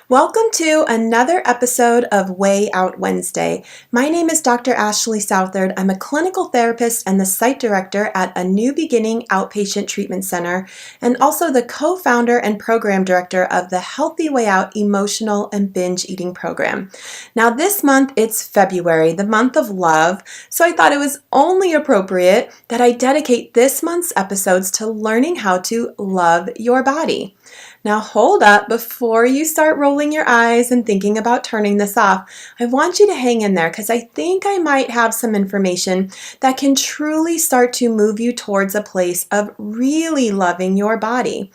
Welcome to another episode of WeighOut Wednesday. My name is Dr. Ashley Southard. I'm a clinical therapist and the site director at A New Beginning Outpatient Treatment Center, and also the co-founder and program director of the Healthy Way Out Emotional and Binge Eating Program. Now this month it's February, the month of love, so I thought it was only appropriate that I dedicate this month's episodes to learning how to love your body. Now hold up, before you start rolling your eyes and thinking about turning this off, I want you to hang in there because I think I might have some information that can truly start to move you towards a place of really loving your body.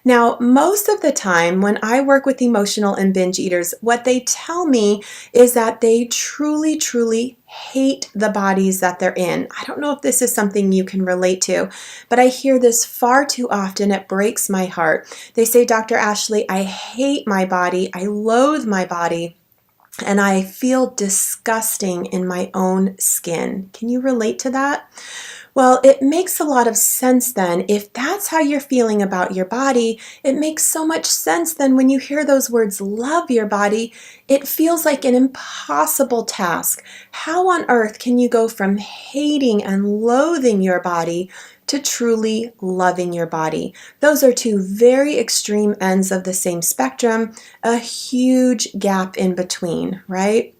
Now, most of the time when I work with emotional and binge eaters, what they tell me is that they truly hate the bodies that they're in. I don't know if this is something you can relate to, but I hear this far too often. It breaks my heart. They say, Dr. Ashley, I hate my body. I loathe my body. And I feel disgusting in my own skin. Can you relate to that? Well, it makes a lot of sense then. If that's how you're feeling about your body, it makes so much sense then when you hear those words, love your body, it feels like an impossible task. How on earth can you go from hating and loathing your body to truly loving your body? Those are two very extreme ends of the same spectrum, a huge gap in between, right?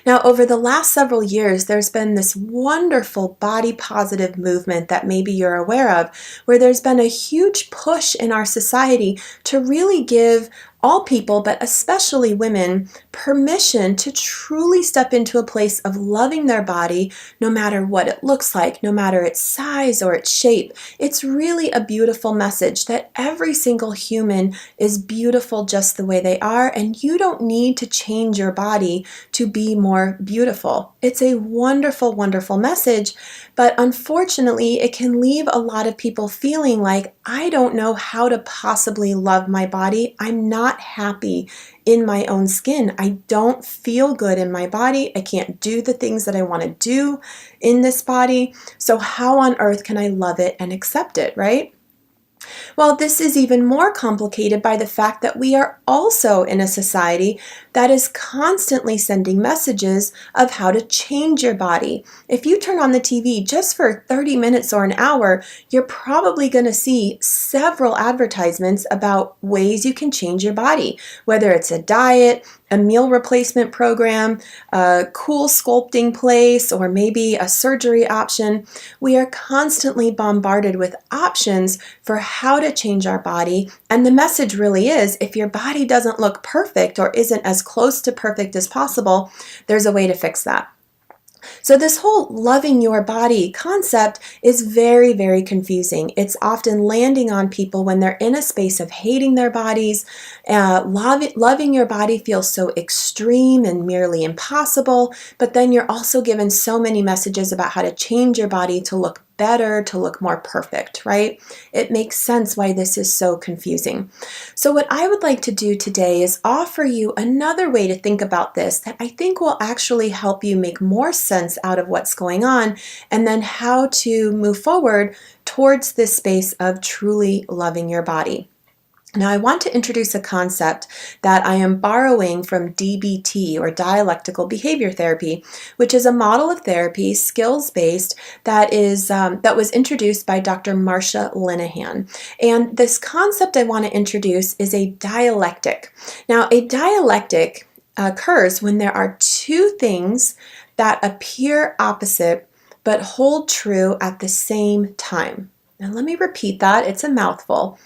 Now, over the last several years, there's been this wonderful body positive movement that maybe you're aware of, where there's been a huge push in our society to really give all people, but especially women, permission to truly step into a place of loving their body, no matter what it looks like, no matter its size or its shape. It's really a beautiful message that every single human is beautiful just the way they are, and you don't need to change your body to be more beautiful. It's a wonderful, wonderful message, but unfortunately, it can leave a lot of people feeling like, I don't know how to possibly love my body. I'm not happy in my own skin. I don't feel good in my body. I can't do the things that I want to do in this body. So how on earth can I love it and accept it, right? Well, this is even more complicated by the fact that we are also in a society that is constantly sending messages of how to change your body. If you turn on the TV just for 30 minutes or an hour, you're probably going to see several advertisements about ways you can change your body, whether it's a diet, a meal replacement program, a cool sculpting place, or maybe a surgery option. We are constantly bombarded with options for how to change our body. And the message really is, if your body doesn't look perfect or isn't as close to perfect as possible, there's a way to fix that. So this whole loving your body concept is very, very confusing. It's often landing on people when they're in a space of hating their bodies. Loving your body feels so extreme and merely impossible, but then you're also given so many messages about how to change your body to look better, to look more perfect, right? It makes sense why this is so confusing. So what I would like to do today is offer you another way to think about this that I think will actually help you make more sense out of what's going on, and then how to move forward towards this space of truly loving your body. Now, I want to introduce a concept that I am borrowing from DBT, or Dialectical Behavior Therapy, which is a model of therapy, skills-based, that was introduced by Dr. Marsha Linehan. And this concept I want to introduce is a dialectic. Now, a dialectic occurs when there are two things that appear opposite but hold true at the same time. Now, let me repeat that. It's a mouthful.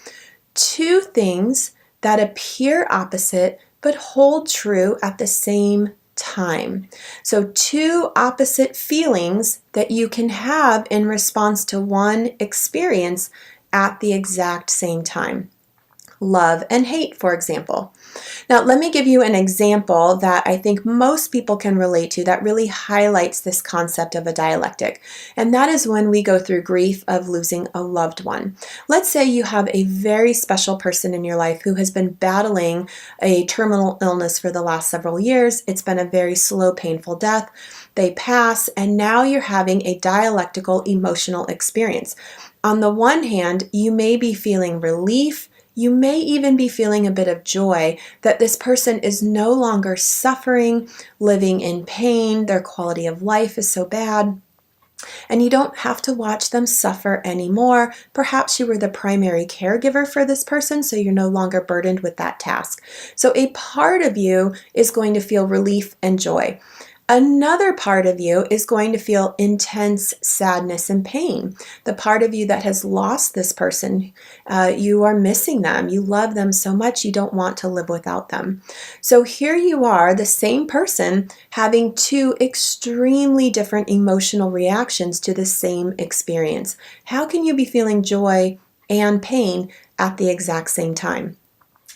Two things that appear opposite but hold true at the same time. So two opposite feelings that you can have in response to one experience at the exact same time. Love and hate, for example. Now, let me give you an example that I think most people can relate to that really highlights this concept of a dialectic. And that is when we go through grief of losing a loved one. Let's say you have a very special person in your life who has been battling a terminal illness for the last several years. It's been a very slow, painful death. They pass, and now you're having a dialectical emotional experience. On the one hand, you may be feeling relief, You may even be feeling a bit of joy that this person is no longer suffering, living in pain, their quality of life is so bad, and you don't have to watch them suffer anymore. Perhaps you were the primary caregiver for this person, so you're no longer burdened with that task. So a part of you is going to feel relief and joy. Another part of you is going to feel intense sadness and pain. The part of you that has lost this person, you are missing them. You love them so much you don't want to live without them. So here you are, the same person, having two extremely different emotional reactions to the same experience. How can you be feeling joy and pain at the exact same time?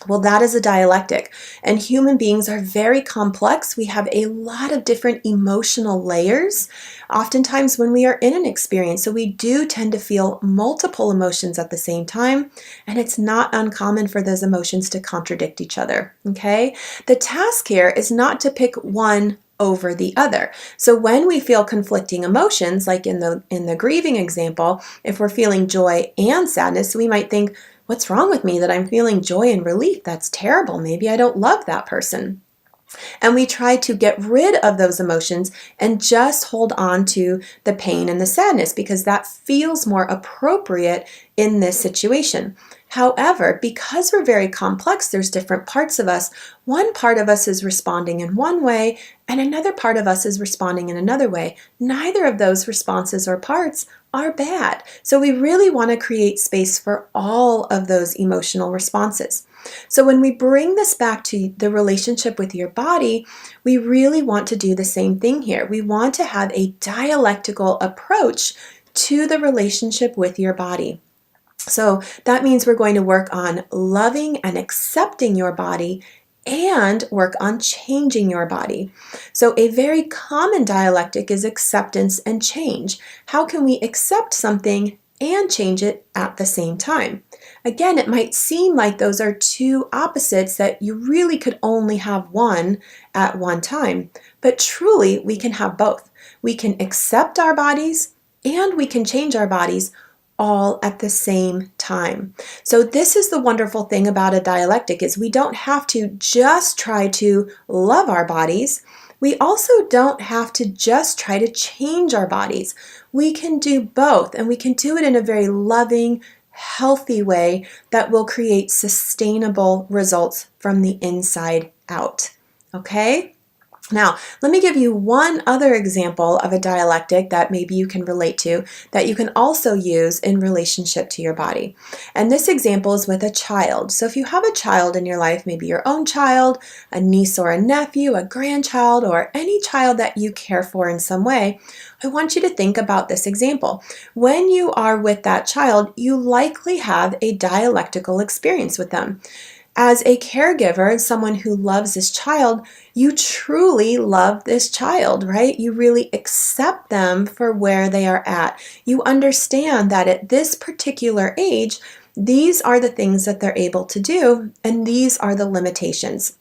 Well, that is a dialectic, and human beings are very complex. We have a lot of different emotional layers, oftentimes when we are in an experience. So we do tend to feel multiple emotions at the same time, and it's not uncommon for those emotions to contradict each other, okay? The task here is not to pick one over the other. So when we feel conflicting emotions, like in the grieving example, if we're feeling joy and sadness, we might think, what's wrong with me that I'm feeling joy and relief? That's terrible. Maybe I don't love that person. And we try to get rid of those emotions and just hold on to the pain and the sadness because that feels more appropriate in this situation. However, because we're very complex, there's different parts of us. One part of us is responding in one way, and another part of us is responding in another way. Neither of those responses or parts are bad. So we really want to create space for all of those emotional responses. So when we bring this back to the relationship with your body, we really want to do the same thing here. We want to have a dialectical approach to the relationship with your body. So that means we're going to work on loving and accepting your body and work on changing your body. So a very common dialectic is acceptance and change. How can we accept something and change it at the same time? Again, it might seem like those are two opposites that you really could only have one at one time, but truly we can have both. We can accept our bodies and we can change our bodies all at the same time. So this is the wonderful thing about a dialectic is we don't have to just try to love our bodies. We also don't have to just try to change our bodies. We can do both, and we can do it in a very loving, healthy way that will create sustainable results from the inside out. Okay? Now, let me give you one other example of a dialectic that maybe you can relate to that you can also use in relationship to your body. And this example is with a child. So if you have a child in your life, maybe your own child, a niece or a nephew, a grandchild, or any child that you care for in some way, I want you to think about this example. When you are with that child, you likely have a dialectical experience with them. As a caregiver and someone who loves this child, you truly love this child, right? You really accept them for where they are at. You understand that at this particular age, these are the things that they're able to do, and these are the limitations.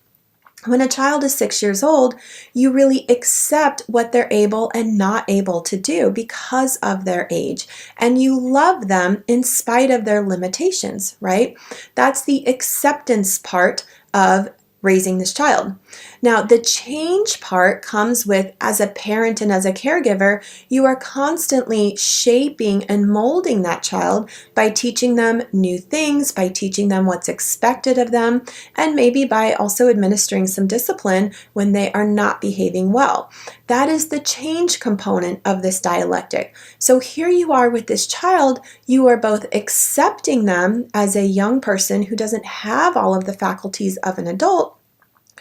When a child is 6 years old, you really accept what they're able and not able to do because of their age. And you love them in spite of their limitations, right? That's the acceptance part of raising this child. Now, the change part comes with, as a parent and as a caregiver, you are constantly shaping and molding that child by teaching them new things, by teaching them what's expected of them, and maybe by also administering some discipline when they are not behaving well. That is the change component of this dialectic. So here you are with this child, you are both accepting them as a young person who doesn't have all of the faculties of an adult.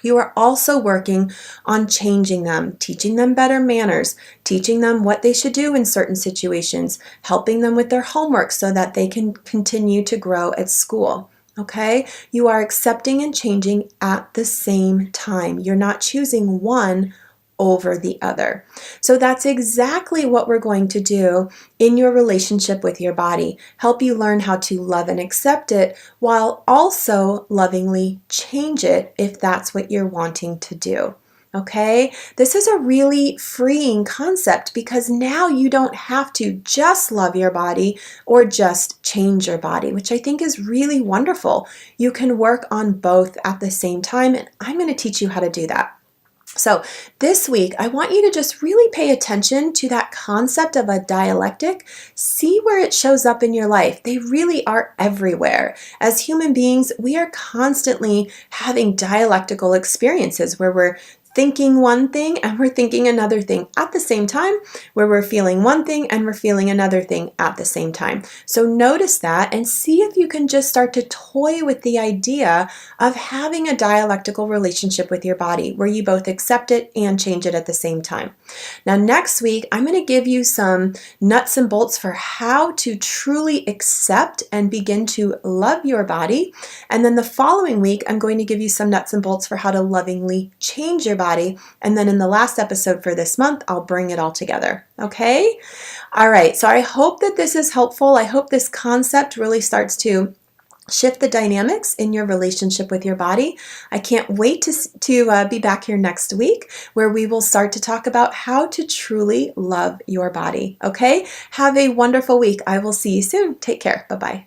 You are also working on changing them, teaching them better manners, teaching them what they should do in certain situations, helping them with their homework so that they can continue to grow at school. Okay? You are accepting and changing at the same time. You're not choosing one over the other. So that's exactly what we're going to do in your relationship with your body. Help you learn how to love and accept it while also lovingly change it if that's what you're wanting to do. Okay, this is a really freeing concept because now you don't have to just love your body or just change your body, which I think is really wonderful. You can work on both at the same time, and I'm going to teach you how to do that. So this week, I want you to just really pay attention to that concept of a dialectic. See where it shows up in your life. They really are everywhere. As human beings, we are constantly having dialectical experiences where we're thinking one thing and we're thinking another thing at the same time, where we're feeling one thing and we're feeling another thing at the same time. So notice that and see if you can just start to toy with the idea of having a dialectical relationship with your body where you both accept it and change it at the same time. Now next week, I'm going to give you some nuts and bolts for how to truly accept and begin to love your body. And then the following week, I'm going to give you some nuts and bolts for how to lovingly change your body. And then in the last episode for this month, I'll bring it all together. Okay? All right. So I hope that this is helpful. I hope this concept really starts to shift the dynamics in your relationship with your body. I can't wait to be back here next week where we will start to talk about how to truly love your body. Okay? Have a wonderful week. I will see you soon. Take care. Bye-bye.